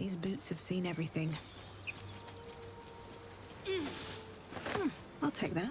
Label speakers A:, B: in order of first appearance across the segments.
A: These boots have seen everything. I'll take that.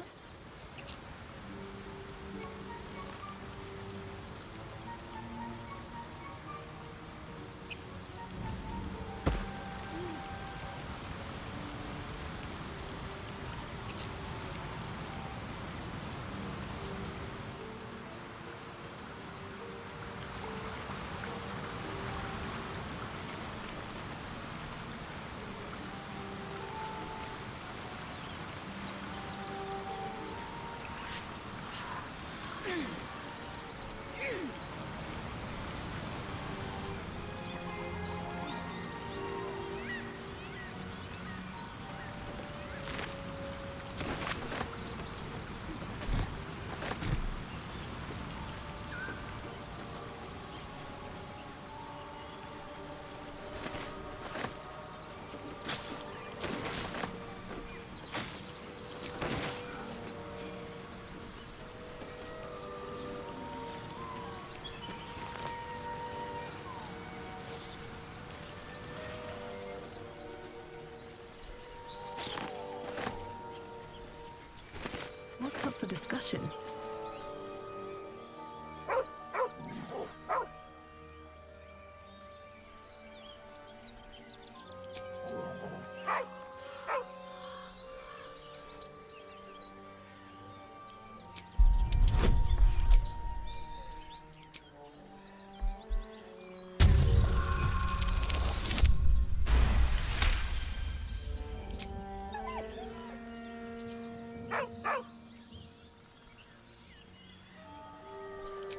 A: What's up for discussion?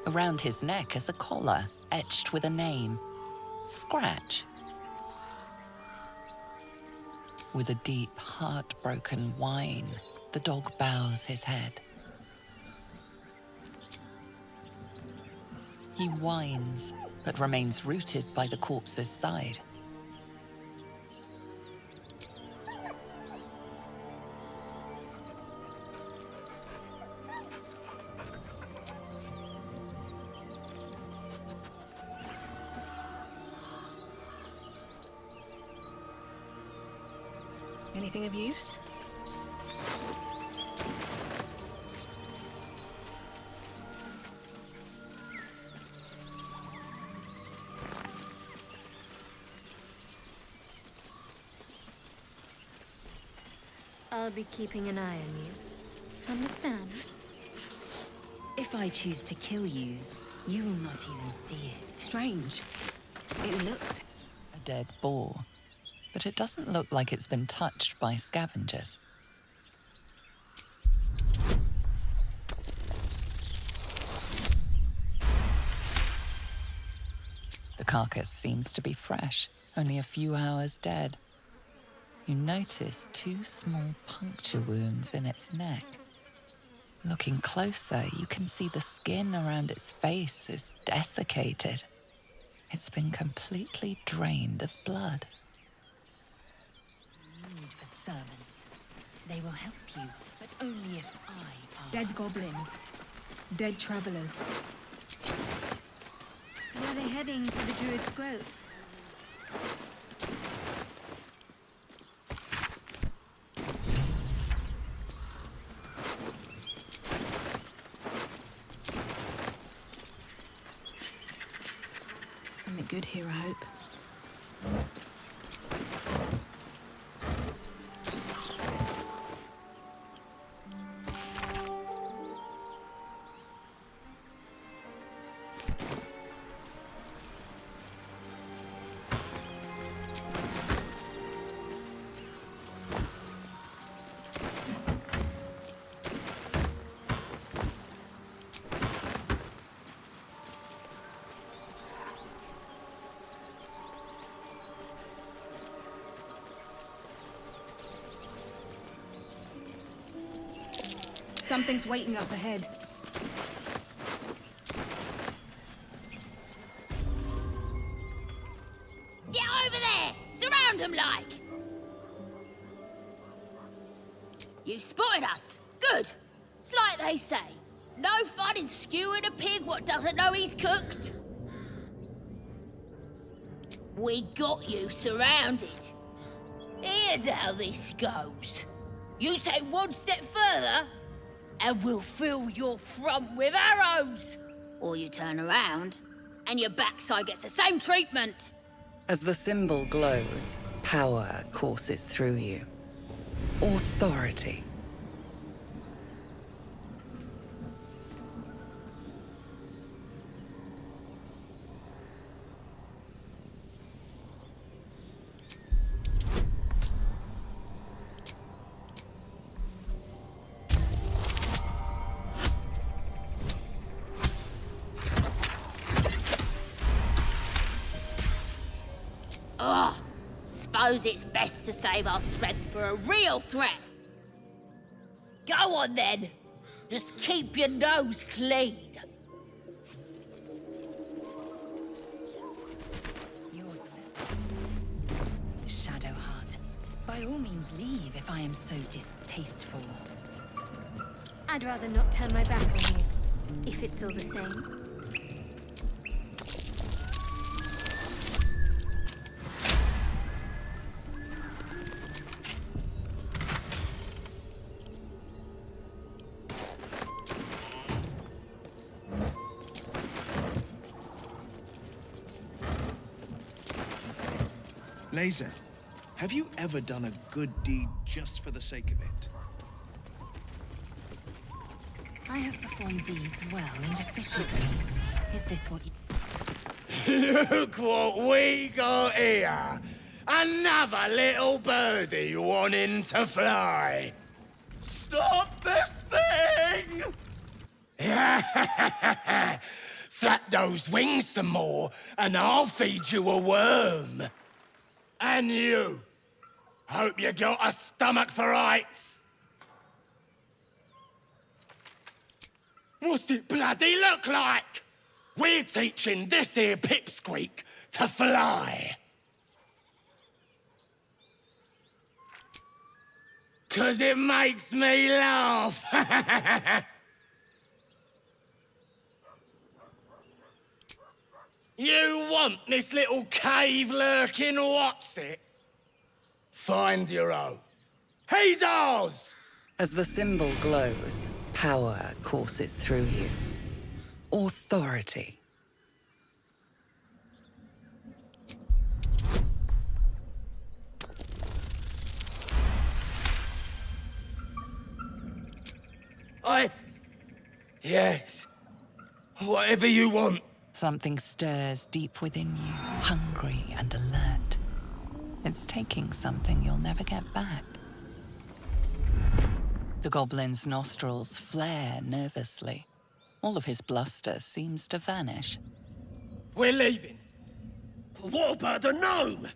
B: Around his neck is a collar etched with a name, Scratch. With a deep, heartbroken whine, the dog bows his head. He whines, but remains rooted by the corpse's side.
A: Anything of use?
C: I'll be keeping an eye on you. Understand?
D: If I choose to kill you, you will not even see it.
A: Strange. It looks...
B: A dead boar, but it doesn't look like it's been touched by scavengers. The carcass seems to be fresh, only a few hours dead. You notice 2 small puncture wounds in its neck. Looking closer, you can see the skin around its face is desiccated. It's been completely drained of blood.
D: Need for servants. They will help you, but only if I ask.
A: Dead goblins. Dead travelers.
C: Where are they heading to the Druid's Grove?
A: Something good here, I hope. Something's waiting up ahead.
E: Get over there! Surround them like! You spotted us! Good! It's like they say. No fun in skewing a pig what doesn't know he's cooked. We got you surrounded. Here's how this goes. You take one step further, and we'll fill your front with arrows. Or you turn around, and your backside gets the same treatment.
B: As the symbol glows, power courses through you. Authority.
E: Ugh. Suppose it's best to save our strength for a real threat. Go on then. Just keep your nose clean.
D: Shadowheart, by all means leave if I am so distasteful.
C: I'd rather not turn my back on you, if it's all the same.
F: Laser, have you ever done a good deed just for the sake of it?
D: I have performed deeds well and efficiently. Is this what you...
G: Look what we got here! Another little birdie wanting to fly! Stop this thing! Flap those wings some more, and I'll feed you a worm. And you! Hope you got a stomach for heights! What's it bloody look like? We're teaching this here pipsqueak to fly. 'Cause it makes me laugh. You want this little cave lurking what's it? Find your own. He's ours!
B: As the symbol glows, power courses through you. Authority.
G: Yes. Whatever you want.
B: Something stirs deep within you, hungry and alert. It's taking something you'll never get back. The goblin's nostrils flare nervously. All of his bluster seems to vanish.
G: We're leaving. What about the gnome?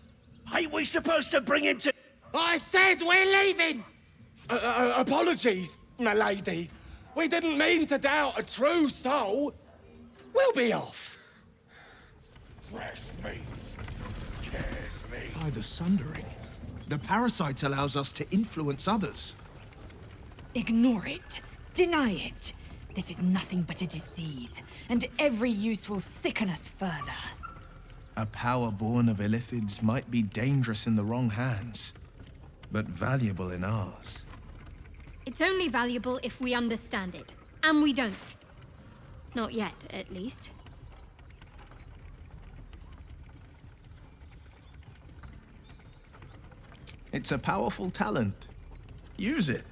G: Ain't we supposed to bring him to... I said we're leaving! Apologies, my lady. We didn't mean to doubt a true soul. We'll be off. Fresh meats. Scared me.
F: By the Sundering, the parasite allows us to influence others.
H: Ignore it. Deny it. This is nothing but a disease, and every use will sicken us further.
F: A power born of illithids might be dangerous in the wrong hands, but valuable in ours.
C: It's only valuable if we understand it, and we don't. Not yet, at least.
F: It's a powerful talent. Use it,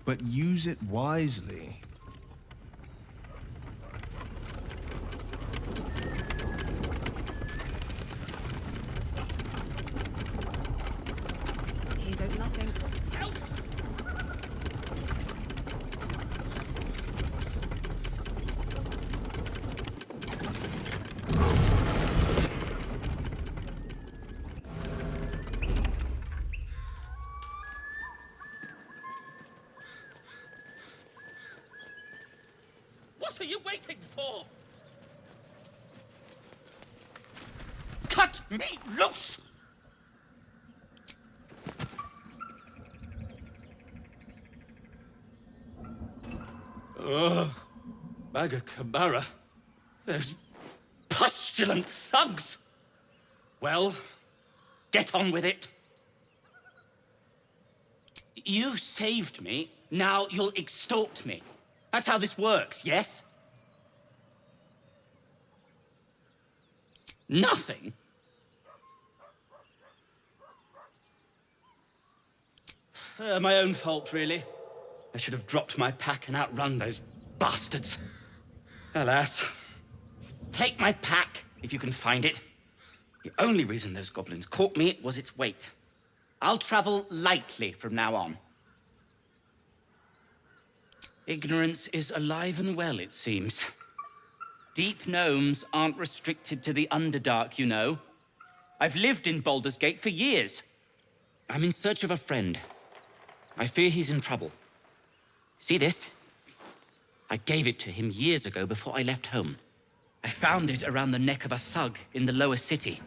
F: but use it wisely.
A: Here goes nothing.
G: What are you waiting for? Cut me loose! Ugh. Bagakabara. There's pustulant thugs.
I: Well, get on with it. You saved me, now you'll extort me. That's how this works, yes? Nothing? My own fault, really. I should have dropped my pack and outrun those bastards. Alas. Take my pack, if you can find it. The only reason those goblins caught me was its weight. I'll travel lightly from now on. Ignorance is alive and well, it seems. Deep gnomes aren't restricted to the Underdark, you know. I've lived in Baldur's Gate for years. I'm in search of a friend. I fear he's in trouble. See this? I gave it to him years ago before I left home. I found it around the neck of a thug in the lower city.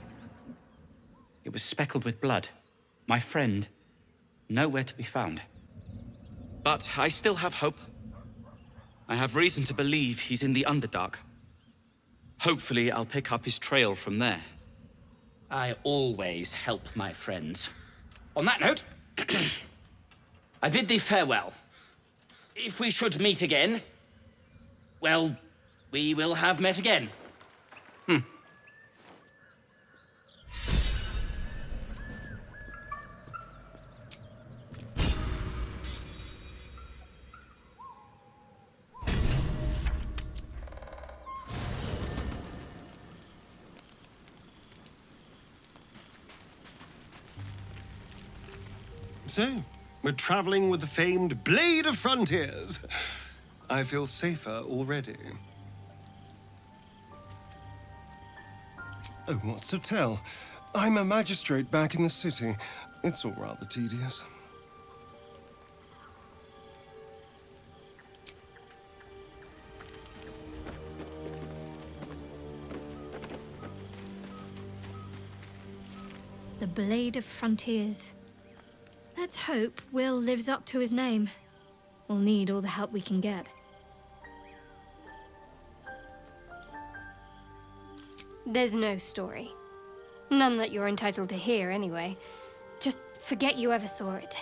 I: It was speckled with blood. My friend, nowhere to be found. But I still have hope. I have reason to believe he's in the Underdark. Hopefully, I'll pick up his trail from there. I always help my friends. On that note, I bid thee farewell. If we should meet again, well, we will have met again.
J: So, we're traveling with the famed Blade of Frontiers. I feel safer already. Oh, what's to tell? I'm a magistrate back in the city. It's all rather tedious.
C: The Blade of Frontiers. Let's hope Will lives up to his name. We'll need all the help we can get. There's no story. None that you're entitled to hear, anyway. Just forget you ever saw it.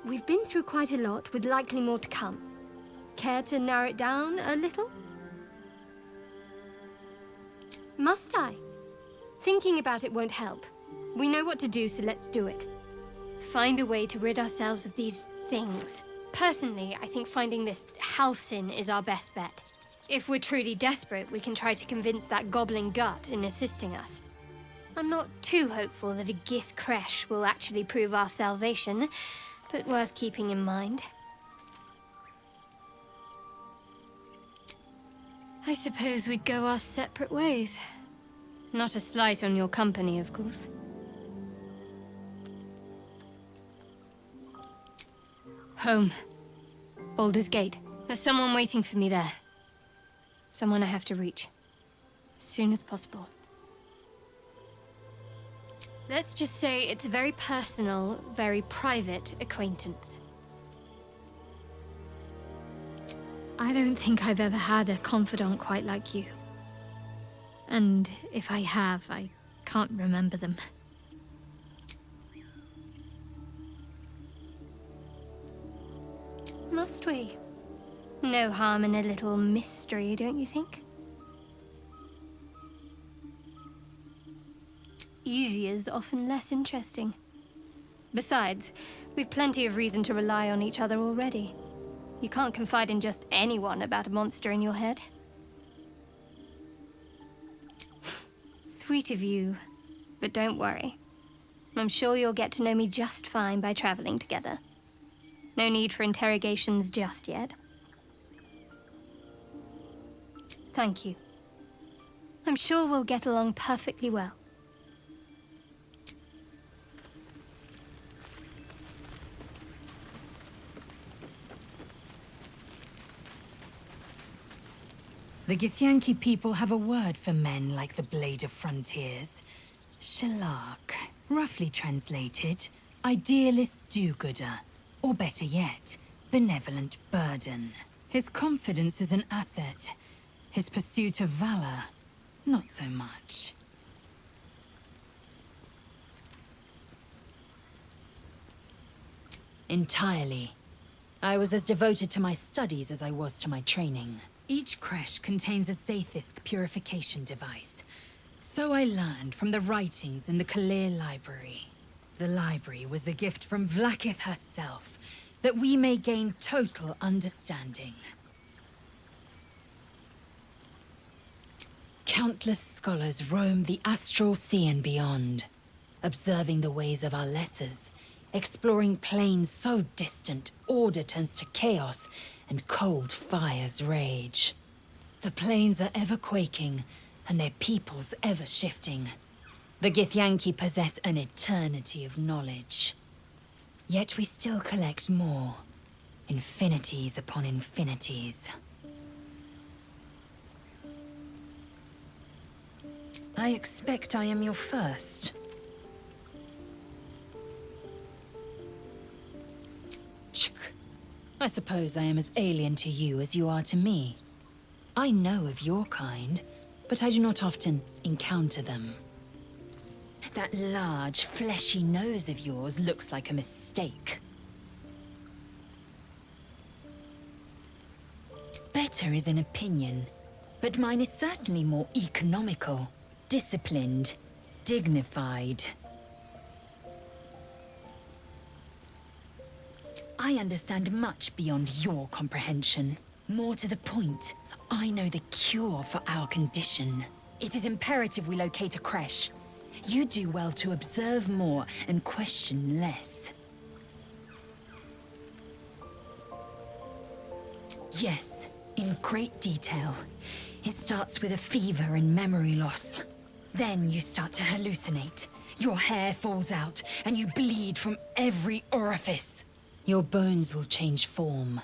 C: We've been through quite a lot, with likely more to come. Care to narrow it down a little? Must I? Thinking about it won't help. We know what to do, so let's do it. Find a way to rid ourselves of these things. Personally, I think finding this Halcyon is our best bet. If we're truly desperate, we can try to convince that goblin gut in assisting us. I'm not too hopeful that a Gith Kresh will actually prove our salvation, but worth keeping in mind. I suppose we'd go our separate ways. Not a slight on your company, of course. Home. Baldur's Gate. There's someone waiting for me there. Someone I have to reach. As soon as possible. Let's just say it's a very personal, very private acquaintance. I don't think I've ever had a confidant quite like you. And if I have, I can't remember them. Must we? No harm in a little mystery, don't you think? Easier's often less interesting. Besides, we've plenty of reason to rely on each other already. You can't confide in just anyone about a monster in your head. Sweet of you, but don't worry. I'm sure you'll get to know me just fine by traveling together. No need for interrogations just yet. Thank you. I'm sure we'll get along perfectly well.
H: The Githyanki people have a word for men like the Blade of Frontiers. Shalak. Roughly translated, idealist do-gooder. Or better yet, benevolent burden. His confidence is an asset. His pursuit of valor. not so much. Entirely. I was as devoted to my studies as I was to my training. Each creche contains a Zaithisk purification device. So I learned from the writings in the Kalir Library. The library was a gift from Vlaakith herself, that we may gain total understanding. Countless scholars roam the astral sea and beyond, observing the ways of our lessers, exploring planes so distant, order turns to chaos, and cold fires rage. The planes are ever quaking, and their peoples ever shifting. The Githyanki possess an eternity of knowledge. Yet we still collect more. Infinities upon infinities. I expect I am your first. I suppose I am as alien to you as you are to me. I know of your kind, but I do not often encounter them. That large, fleshy nose of yours looks like a mistake. Better is an opinion, but mine is certainly more economical, disciplined, dignified. I understand much beyond your comprehension. More to the point, I know the cure for our condition. It is imperative we locate a creche. You do well to observe more and question less. Yes, in great detail. It starts with a fever and memory loss. Then you start to hallucinate. Your hair falls out, and you bleed from every orifice. Your bones will change form.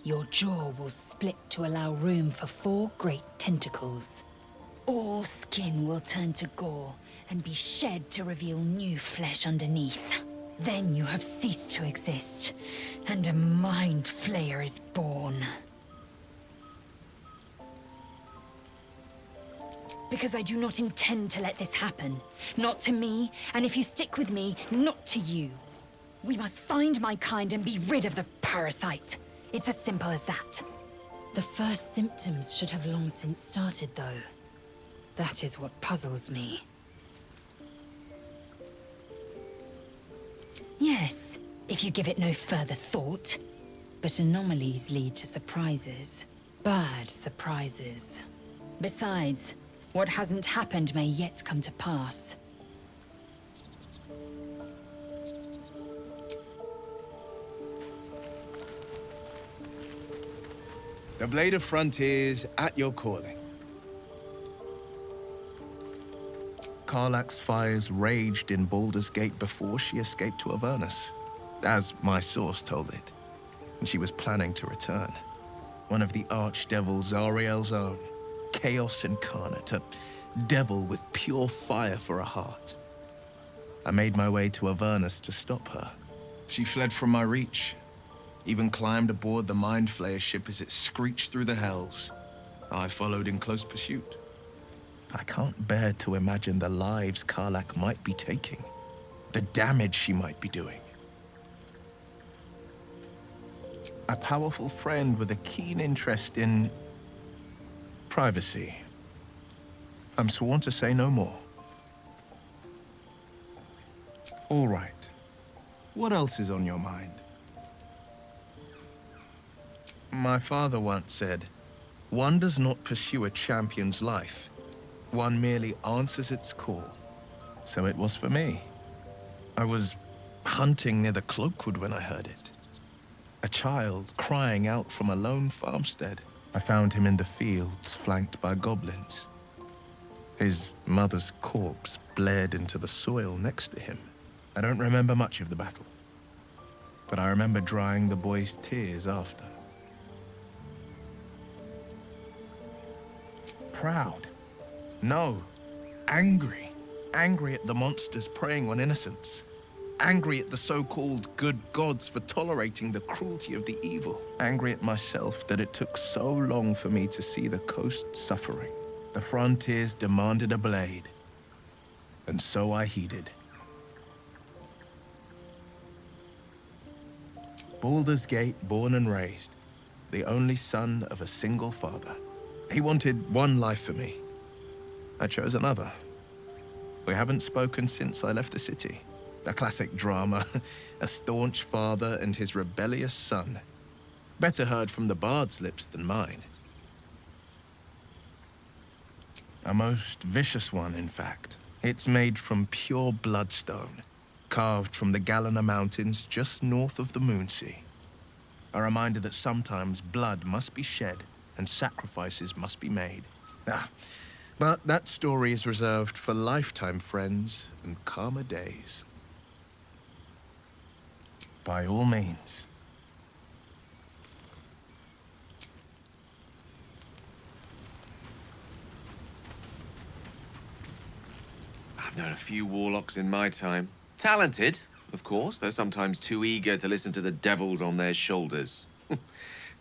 H: Your jaw will split to allow room for 4 great tentacles. All skin will turn to gore and be shed to reveal new flesh underneath. Then you have ceased to exist, and a mind flayer is born. Because I do not intend to let this happen. Not to me, and if you stick with me, not to you. We must find my kind and be rid of the parasite. It's as simple as that. The first symptoms should have long since started, though. That is what puzzles me. Yes, if you give it no further thought. But anomalies lead to surprises. Bad surprises. Besides, what hasn't happened may yet come to pass.
F: The Blade of Frontiers at your calling. Karlach's fires raged in Baldur's Gate before she escaped to Avernus, as my source told it, and she was planning to return. One of the archdevil Zariel's own, chaos incarnate, a devil with pure fire for a heart. I made my way to Avernus to stop her. She fled from my reach, even climbed aboard the Mind Flayer ship as it screeched through the hells. I followed in close pursuit. I can't bear to imagine the lives Karlach might be taking, the damage she might be doing. A powerful friend with a keen interest in privacy. I'm sworn to say no more. All right. What else is on your mind? My father once said, one does not pursue a champion's life. One merely answers its call. So it was for me. I was hunting near the Cloakwood when I heard it. A child crying out from a lone farmstead. I found him in the fields, flanked by goblins. His mother's corpse bled into the soil next to him. I don't remember much of the battle, but I remember drying the boy's tears after. Proud. No. Angry. Angry at the monsters preying on innocents. Angry at the so-called good gods for tolerating the cruelty of the evil. Angry at myself that it took so long for me to see the coast suffering. The frontiers demanded a blade, and so I heeded. Baldur's Gate, born and raised, the only son of a single father. He wanted one life for me. I chose another. We haven't spoken since I left the city. A classic drama, a staunch father and his rebellious son. Better heard from the bard's lips than mine. A most vicious one, in fact. It's made from pure bloodstone, carved from the Galena Mountains just north of the Moonsea. A reminder that sometimes blood must be shed and sacrifices must be made. But that story is reserved for lifetime friends and calmer days. By all means.
K: I've known a few warlocks in my time. Talented, of course, though sometimes too eager to listen to the devils on their shoulders.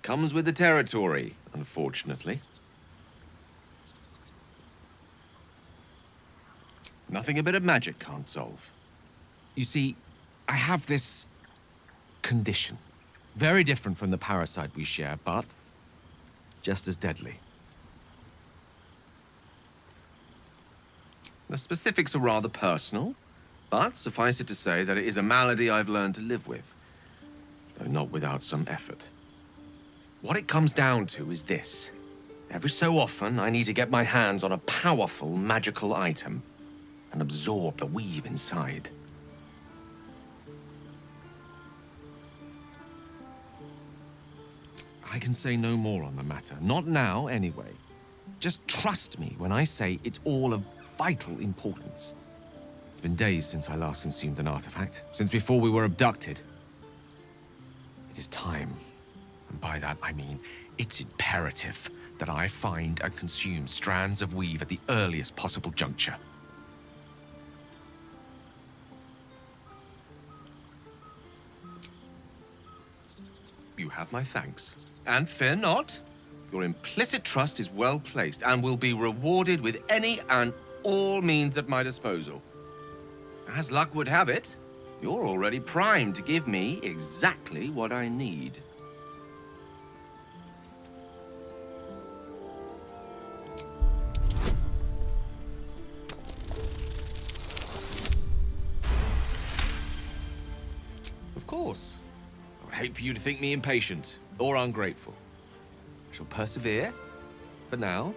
K: Comes with the territory, unfortunately. Nothing a bit of magic can't solve. You see, I have this condition. Very different from the parasite we share, but just as deadly. The specifics are rather personal, but suffice it to say that it is a malady I've learned to live with, though not without some effort. What it comes down to is this. Every so often, I need to get my hands on a powerful magical item and absorb the weave inside. I can say no more on the matter. Not now, anyway. Just trust me when I say it's all of vital importance. It's been days since I last consumed an artifact, since before we were abducted. It is time, and by that I mean it's imperative that I find and consume strands of weave at the earliest possible juncture. You have my thanks. And fear not, your implicit trust is well placed and will be rewarded with any and all means at my disposal. As luck would have it, you're already primed to give me exactly what I need. Of course. I would hate for you to think me impatient or ungrateful. I shall persevere, for now.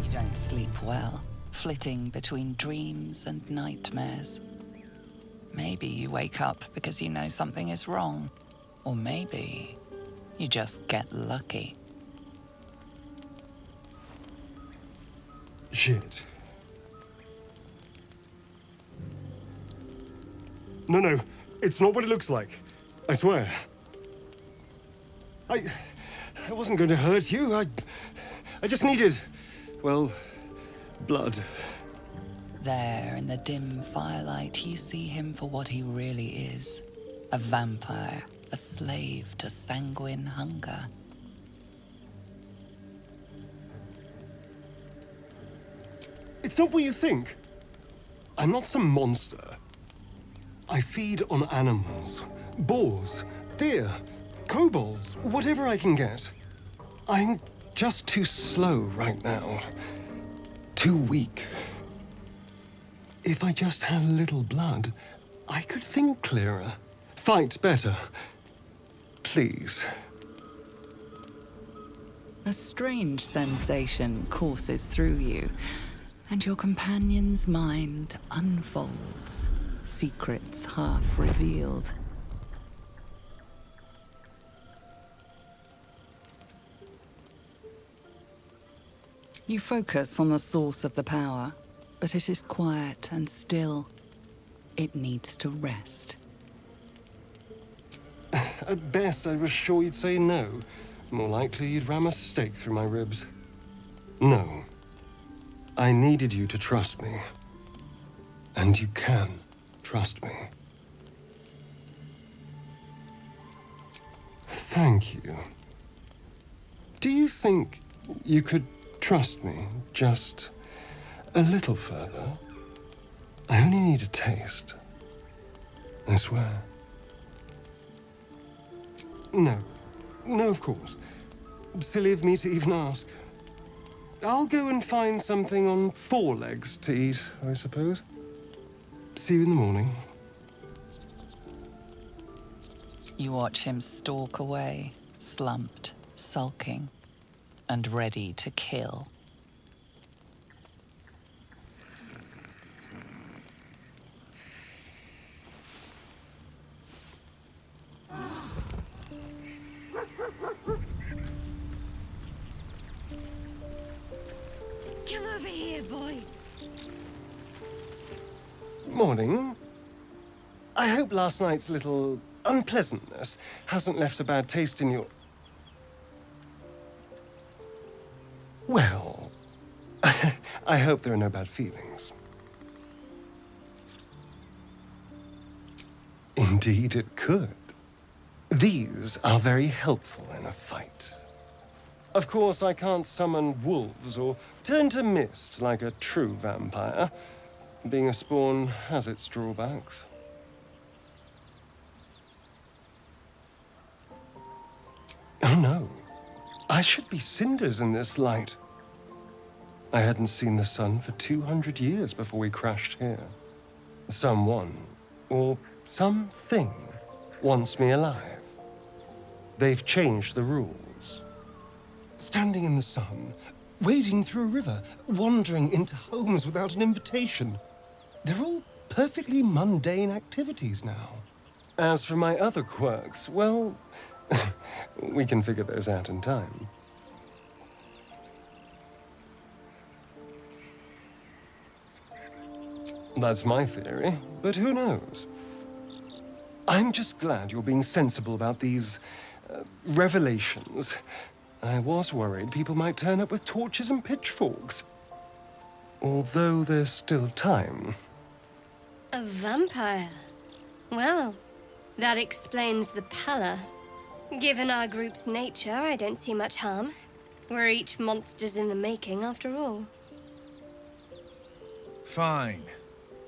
B: You don't sleep well, flitting between dreams and nightmares. Maybe you wake up because you know something is wrong, or maybe you just get lucky.
J: Shit. No, it's not what it looks like. I swear. I wasn't going to hurt you. I just needed, well, blood.
B: There, in the dim firelight, you see him for what he really is. A vampire, a slave to sanguine hunger.
J: It's not what you think. I'm not some monster. I feed on animals. Boars, deer, kobolds, whatever I can get. I'm just too slow right now. Too weak. If I just had a little blood, I could think clearer. Fight better. Please.
B: A strange sensation courses through you, and your companion's mind unfolds, secrets half revealed. You focus on the source of the power, but it is quiet and still. It needs to rest.
J: At best, I was sure you'd say no. More likely, you'd ram a stake through my ribs. No. I needed you to trust me. And you can trust me. Thank you. Do you think you could trust me just a little further? I only need a taste. I swear. No. No, of course. Silly of me to even ask. I'll go and find something on 4 legs to eat, I suppose. See you in the morning.
B: You watch him stalk away, slumped, sulking, and ready to kill.
C: Come over here, boy.
J: Morning. I hope last night's little unpleasantness hasn't left a bad taste in your... Well, I hope there are no bad feelings. Indeed it could. These are very helpful in a fight. Of course, I can't summon wolves or turn to mist like a true vampire. Being a spawn has its drawbacks. Oh no. I should be cinders in this light. I hadn't seen the sun for 200 years before we crashed here. Someone, or something, wants me alive. They've changed the rules. Standing in the sun, wading through a river, wandering into homes without an invitation. They're all perfectly mundane activities now. As for my other quirks, well, we can figure those out in time. That's my theory, but who knows? I'm just glad you're being sensible about these revelations. I was worried people might turn up with torches and pitchforks. Although there's still time.
C: A vampire? Well, that explains the pallor. Given our group's nature, I don't see much harm. We're each monsters in the making, after all.
F: Fine.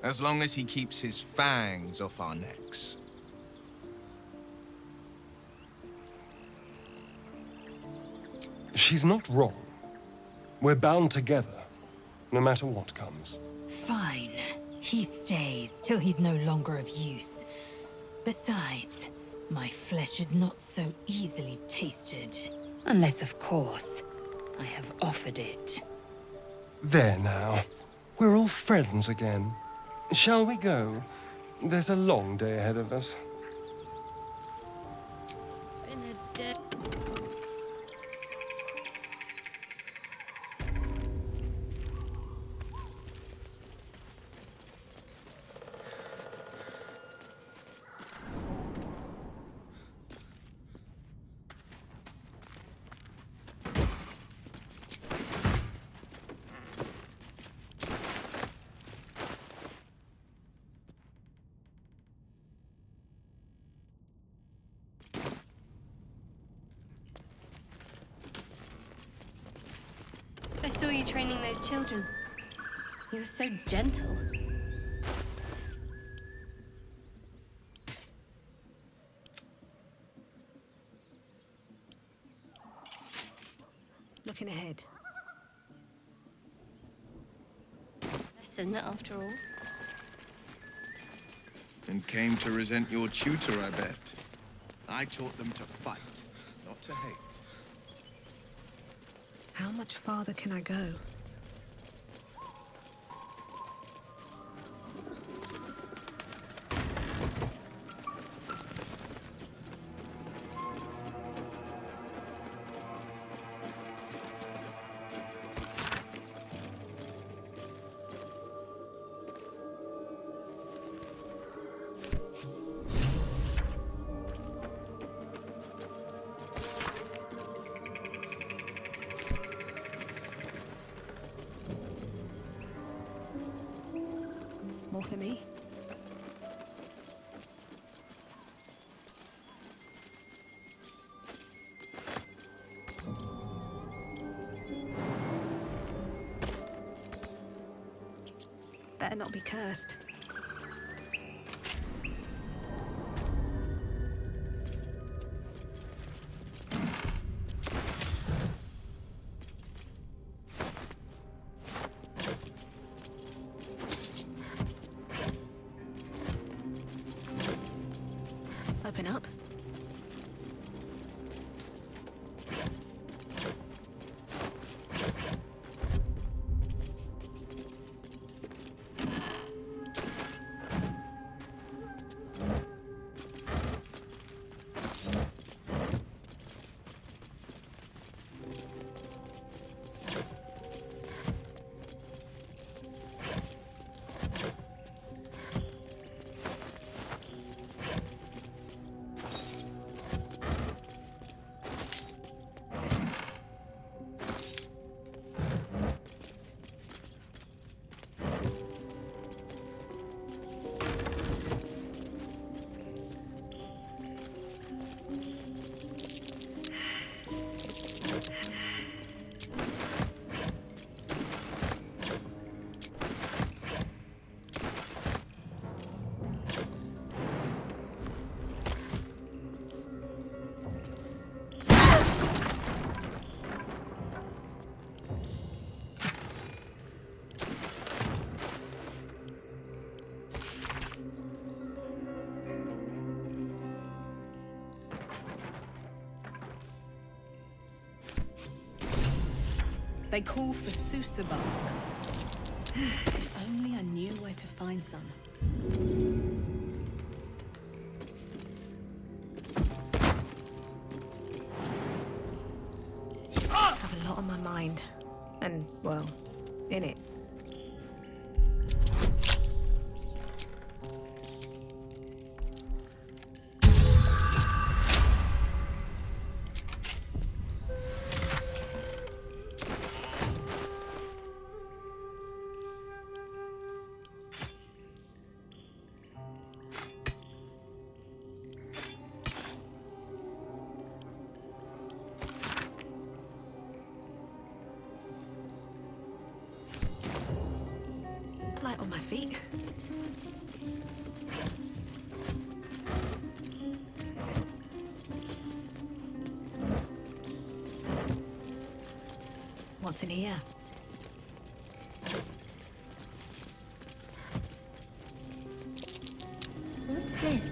F: As long as he keeps his fangs off our necks.
J: She's not wrong. We're bound together, no matter what comes.
H: Fine. He stays till he's no longer of use. Besides, my flesh is not so easily tasted. Unless, of course, I have offered it.
J: There now. We're all friends again. Shall we go? There's a long day ahead of us.
C: It's been a day. I saw you training those children. You were so gentle.
A: Looking ahead.
C: Lesson, after all.
F: And came to resent your tutor, I bet. I taught them to fight, not to hate.
A: How much farther can I go? for me. Better not be cursed. Open up. They call for Sousa bark. If only I knew where to find some. I have a lot on my mind. And, well, in it. Light on my feet. What's in here?
C: What's this?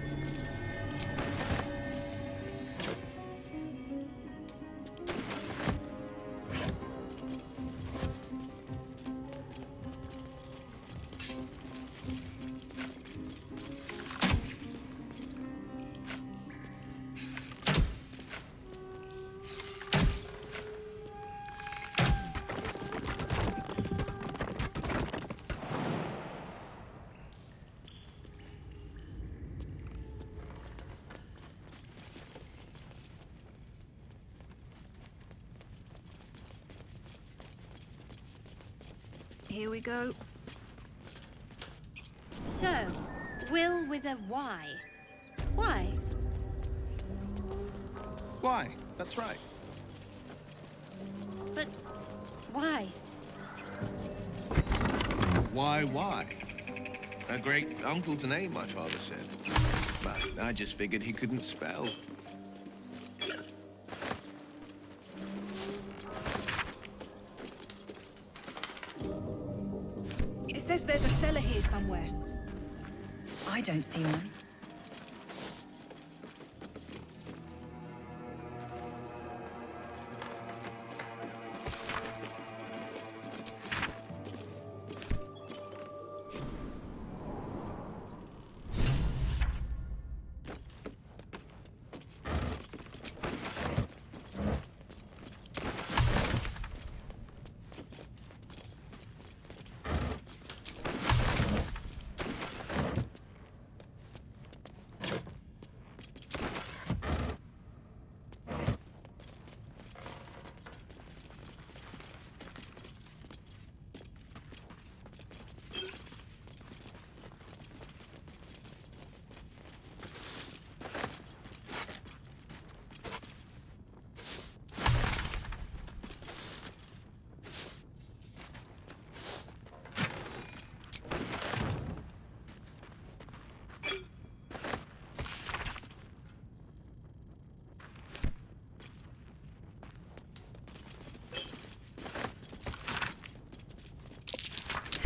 A: Here we go.
C: So, Will with a Y. Why?
F: Why? That's right.
C: But why?
F: Why? A great uncle to name, my father said. But I just figured he couldn't spell.
A: It says there's a cellar here somewhere.
D: I don't see one.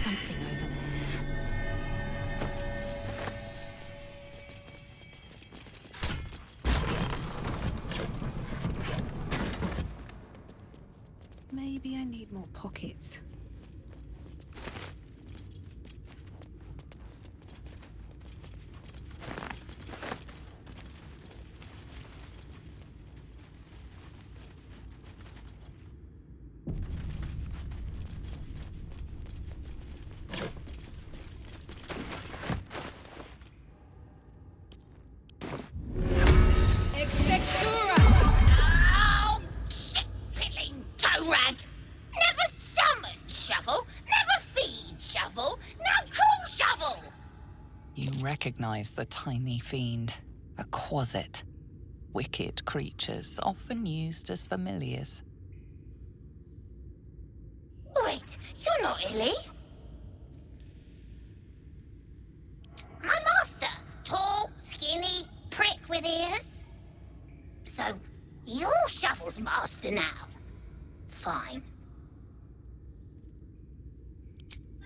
H: something over there.
A: Maybe I need more pockets.
E: Oh, shit-pilling toe-rag! Never summon shovel, never feed shovel, no call shovel!
B: You recognize the tiny fiend, a quasit. Wicked creatures, often used as familiars.
E: Wait, you're not Illy? My master, tall, skinny, prick with ears. So, you're Shovel's master now. Fine.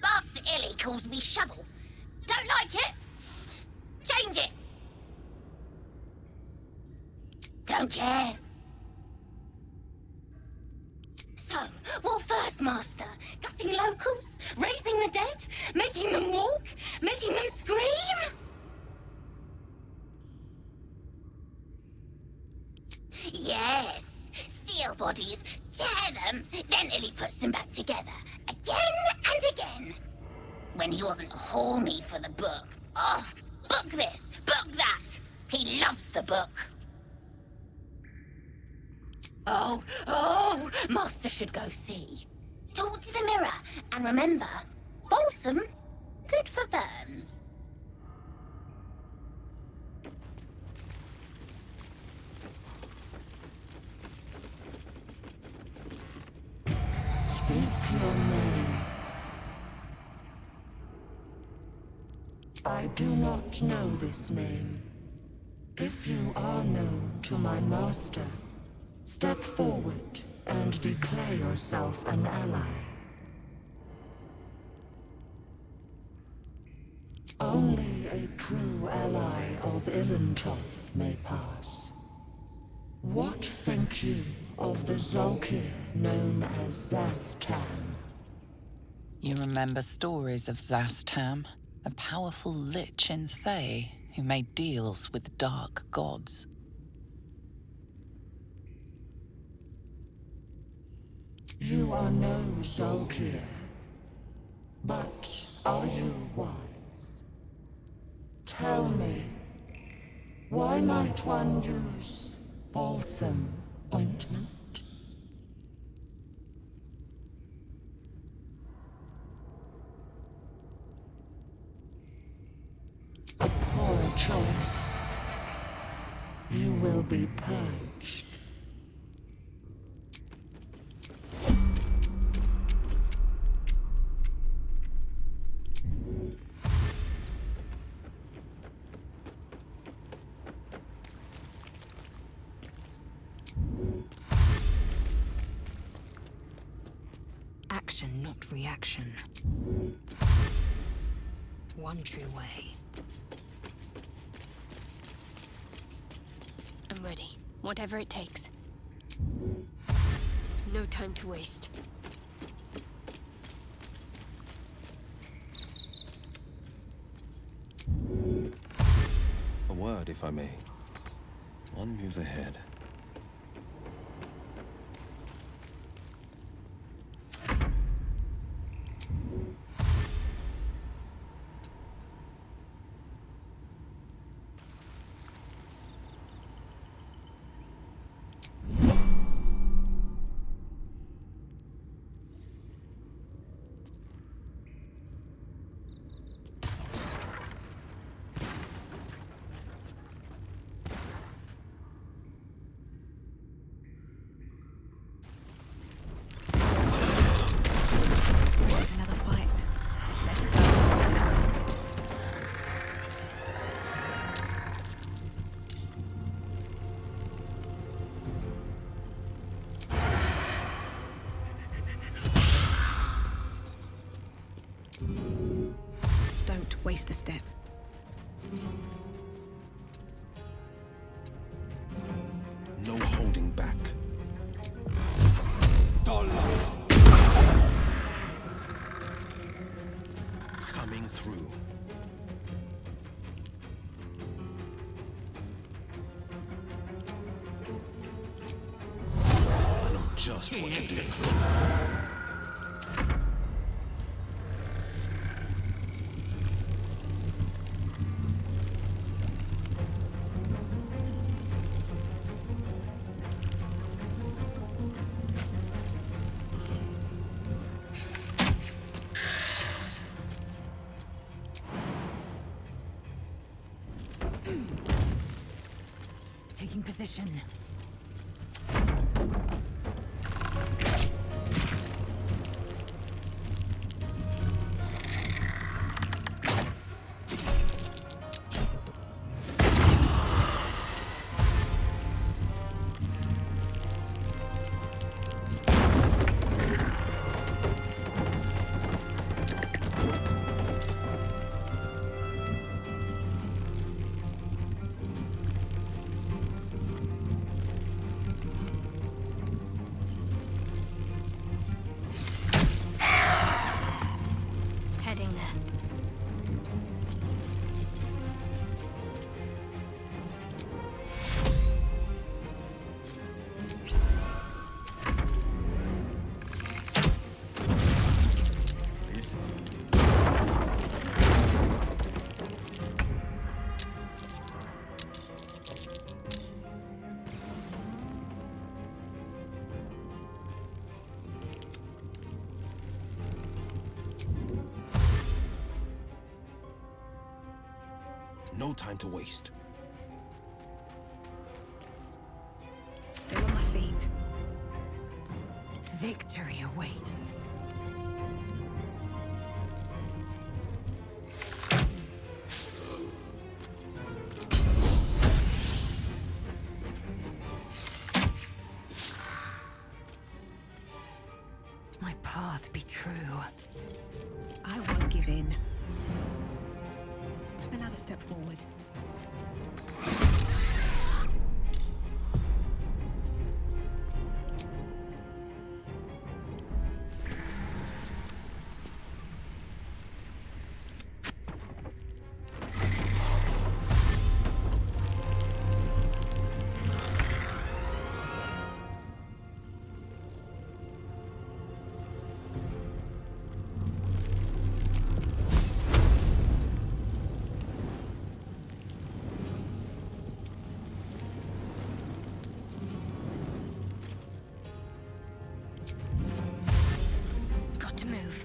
E: Master Illy calls me Shovel. Don't like it? Change it. Don't care. So, what first, Master? Gutting locals? Raising the dead? Making them walk? Making them scream? Yes. Steal bodies, tear them, then Illy puts them back together. Again and again. When he wasn't horny for the book. Oh, book this, book that. He loves the book. Oh, Master should go see. Talk to the mirror, and remember, balsam, good for burns.
L: Speak your name. I do not know this name. If you are known to my master, step forward and declare yourself an ally. Only a true ally of Ilintoth may pass. What think you of the Zolkir known as Zastam?
B: You remember stories of Zastam, a powerful lich in Thay who made deals with dark gods.
L: You are no Zolkir, but are you wise? Tell me, why might one use balsam ointment? A poor choice. You will be purged.
H: Action, not reaction. One true way.
C: I'm ready. Whatever it takes. No time to waste.
M: A word, if I may. One move ahead.
A: waste a step.
M: No holding back. Coming through. I know just what to do.
H: Taking position. Heading there.
M: No time to waste.
A: Still on my feet.
H: Victory awaits. My path be true.
A: I won't give in. Another step forward.
H: Got to move.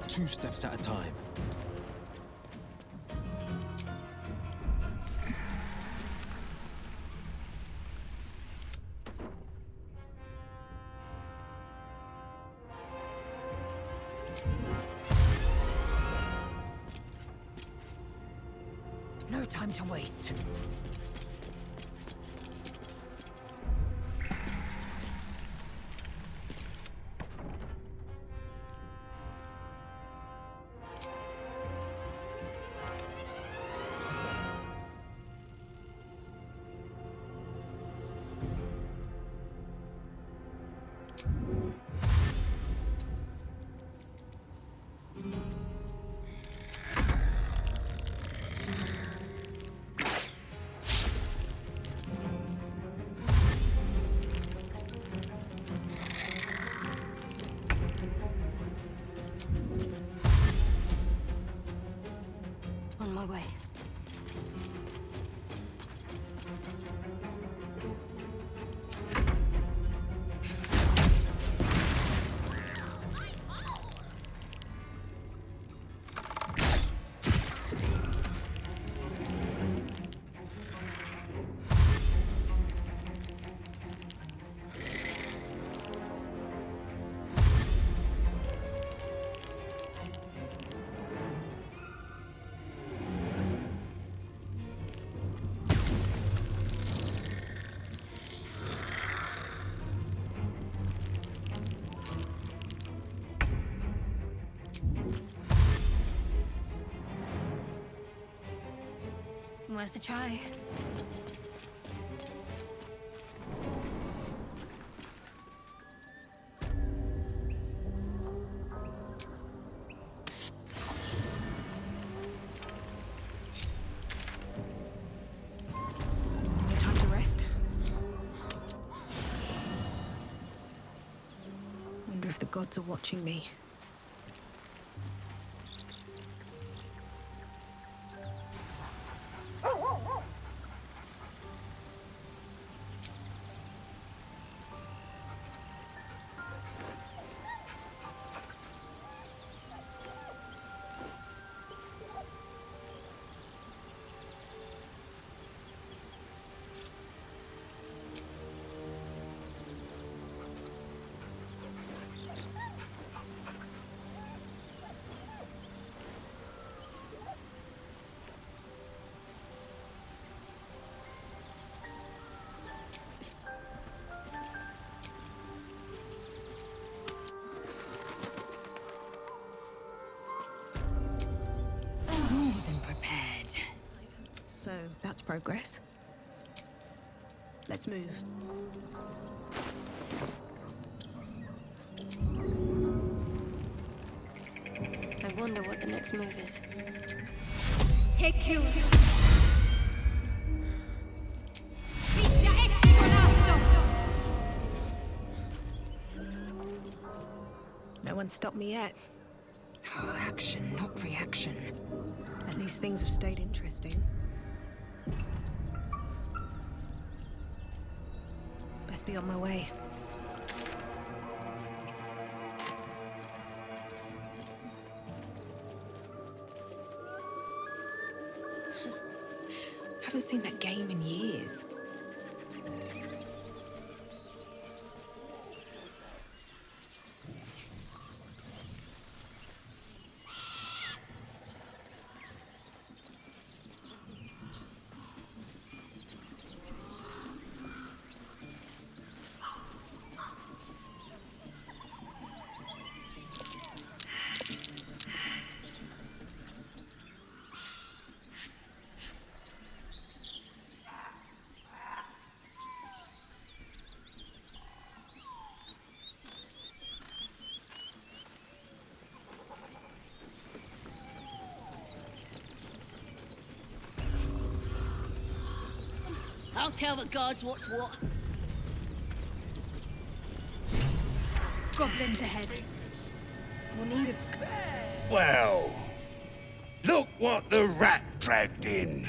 M: Two steps at a time.
H: No time to waste.
C: Worth a try.
A: Time to rest. Wonder if the gods are watching me.
H: More than prepared.
A: So that's progress. Let's move.
C: I wonder what the next move is. Take you.
A: No one stopped me yet.
H: Oh, action, not reaction.
A: At least things have stayed interesting. Best be on my way. Haven't seen that game in years.
E: I'll tell the gods what's what.
C: Goblins ahead.
A: We'll need a...
G: Well, look what the rat dragged in.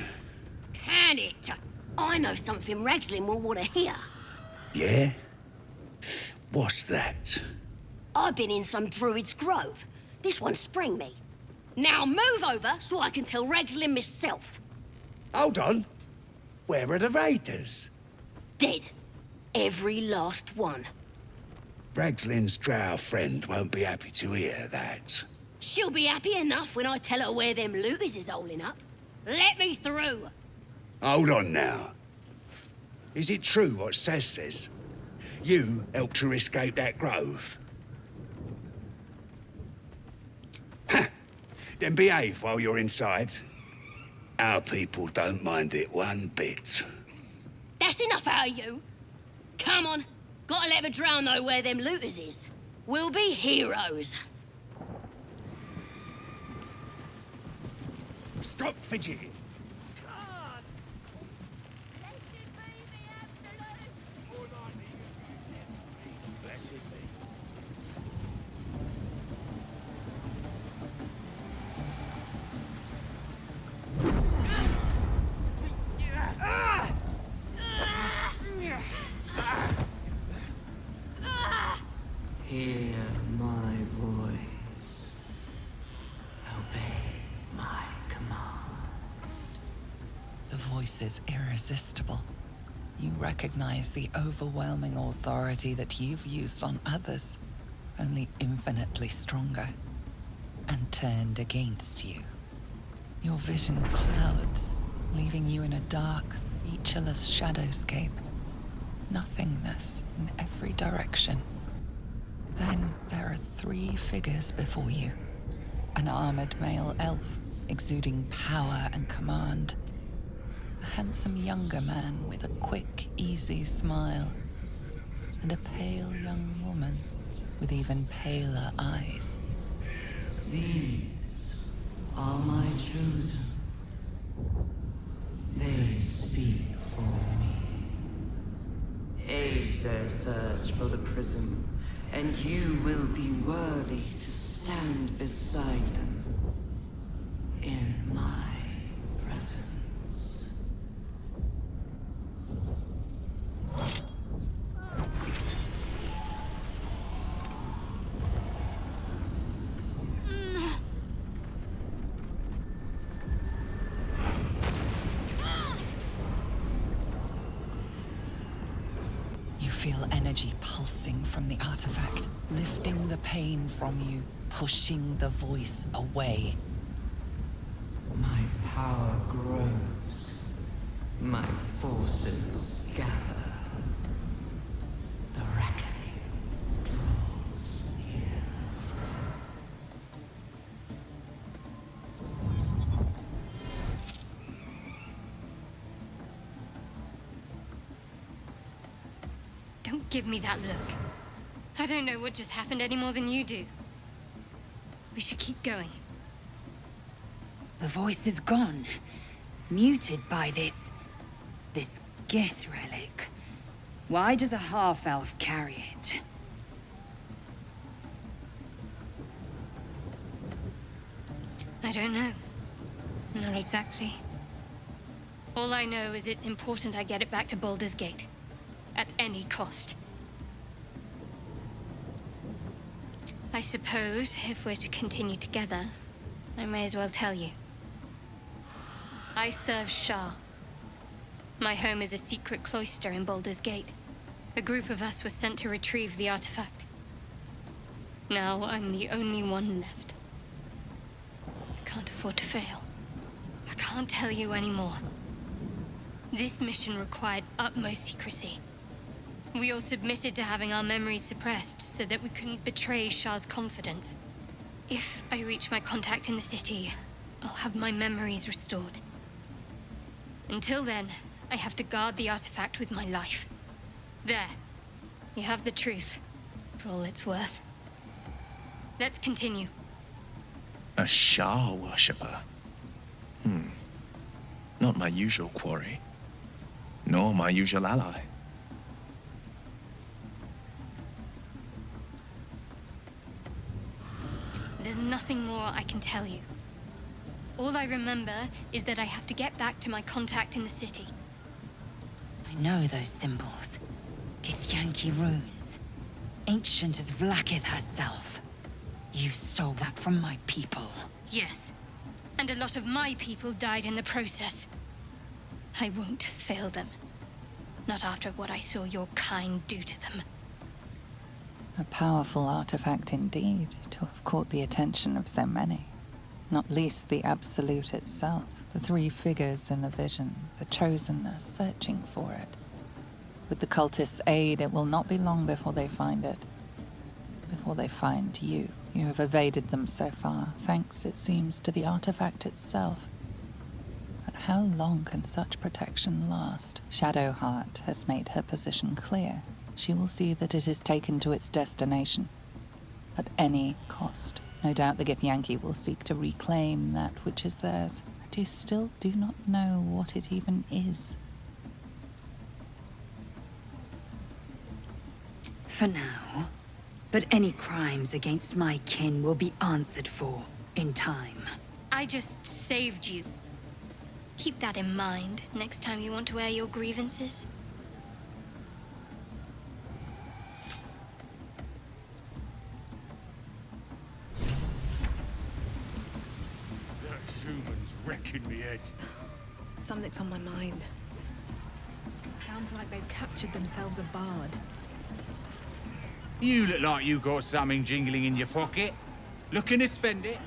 E: Can it? I know something Ragslin will want to hear.
G: Yeah? What's that?
E: I've been in some druid's grove. This one sprang me. Now move over so I can tell Ragslin myself.
G: Hold on. Where are the raiders?
E: Dead. Every last one.
G: Ragslin's drow friend won't be happy to hear that.
E: She'll be happy enough when I tell her where them looters is holding up. Let me through.
G: Hold on now. Is it true what Saz says? You helped her escape that grove? Ha! Then behave while you're inside. Our people don't mind it one bit.
E: That's enough out of you. Come on. Gotta let the drow know where them looters is. We'll be heroes.
G: Stop fidgeting.
L: Hear my voice. Obey my command.
B: The voice is irresistible. You recognize the overwhelming authority that you've used on others, only infinitely stronger, and turned against you. Your vision clouds, leaving you in a dark, featureless shadowscape. Nothingness in every direction. Then there are 3 figures before you. An armored male elf, exuding power and command. A handsome younger man with a quick, easy smile, and a pale young woman with even paler eyes.
L: These are my chosen. They speak for me. Aid their search for the prism, and you will be worthy to stand beside them in my presence.
B: You feel energy pulsing from the artifact, lifting the pain from you, pushing the voice away.
L: My power grows. My forces gather. The reckoning draws near.
C: Don't give me that look. I don't know what just happened any more than you do. We should keep going.
H: The voice is gone. Muted by this Gith relic. Why does a half-elf carry it?
C: I don't know. Not exactly. All I know is it's important I get it back to Baldur's Gate. At any cost. I suppose, if we're to continue together, I may as well tell you. I serve Shah. My home is a secret cloister in Baldur's Gate. A group of us was sent to retrieve the artifact. Now I'm the only one left. I can't afford to fail. I can't tell you anymore. This mission required utmost secrecy. We all submitted to having our memories suppressed so that we couldn't betray Shah's confidence. If I reach my contact in the city, I'll have my memories restored. Until then, I have to guard the artifact with my life. There. You have the truth, for all it's worth. Let's continue.
F: A Shah worshipper? Not my usual quarry. Nor my usual ally.
C: There's nothing more I can tell you. All I remember is that I have to get back to my contact in the city.
H: I know those symbols. Githyanki runes. Ancient as Vlaakith herself. You stole that from my people.
C: Yes. And a lot of my people died in the process. I won't fail them. Not after what I saw your kind do to them.
B: A powerful artifact indeed, to have caught the attention of so many. Not least the Absolute itself, the three figures in the vision, the Chosen are searching for it. With the cultists' aid, it will not be long before they find it. Before they find you. You have evaded them so far, thanks, it seems, to the artifact itself. But how long can such protection last? Shadowheart has made her position clear. She will see that it is taken to its destination. At any cost. No doubt the Githyanki will seek to reclaim that which is theirs. But you still do not know what it even is.
H: For now. But any crimes against my kin will be answered for in time.
C: I just saved you. Keep that in mind next time you want to air your grievances.
N: That human's wrecking me head.
A: Something's on my mind. Sounds like they've captured themselves a bard.
N: You look like you got something jingling in your pocket. Looking to spend it?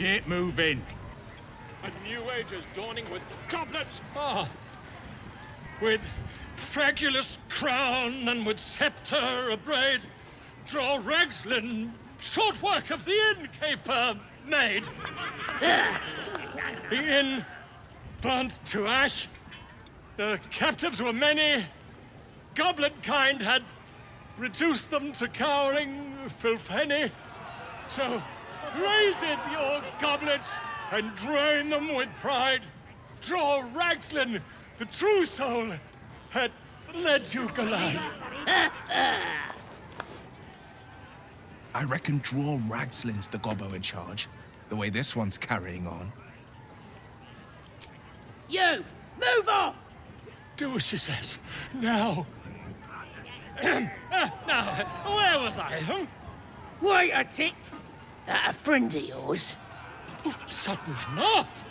N: Get moving.
G: A new age is dawning with goblins. Ah, with fragulous crown and with scepter abraid, draw Ragslin, short work of the innkeeper made. The inn burnt to ash. The captives were many. Goblin kind had reduced them to cowering filfhenny. So raise it, your goblets, and drain them with pride. Draw Ragslin, the true soul, had led you glide.
F: I reckon Draw Ragslin's the gobbo in charge, the way this one's carrying on.
E: You! Move off!
G: Do as she says. Now. Now, where was I, huh?
E: Wait a tick! A friend of yours?
G: Oh, certainly not.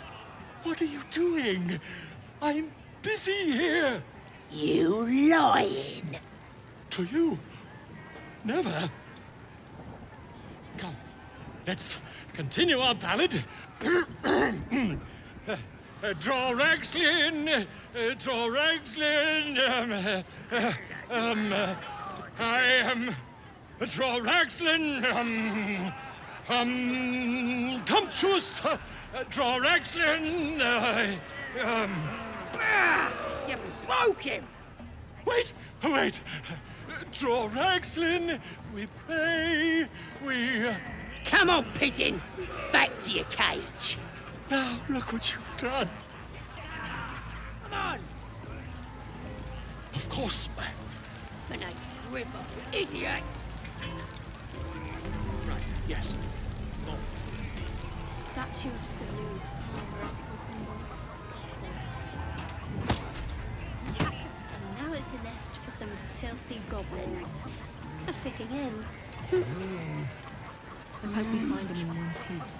G: What are you doing? I'm busy here.
E: You lying.
G: To you? Never. Come, let's continue our ballad. Draw Ragslin, draw Ragslin, I am draw Ragslin, Tumptuous, draw Ragslin,
E: You broke him!
G: Wait, wait, draw Ragslin, we pray, we...
E: Come on, pigeon! Back to your cage!
G: Now, look what you've done.
E: Come on!
G: Of course.
E: And I grip up, you idiots!
G: Right, yes. Oh.
C: Statue of Saloon. Heretical symbols. And now it's a nest for some filthy goblins. A fitting end.
A: Let's hope we find them in one piece.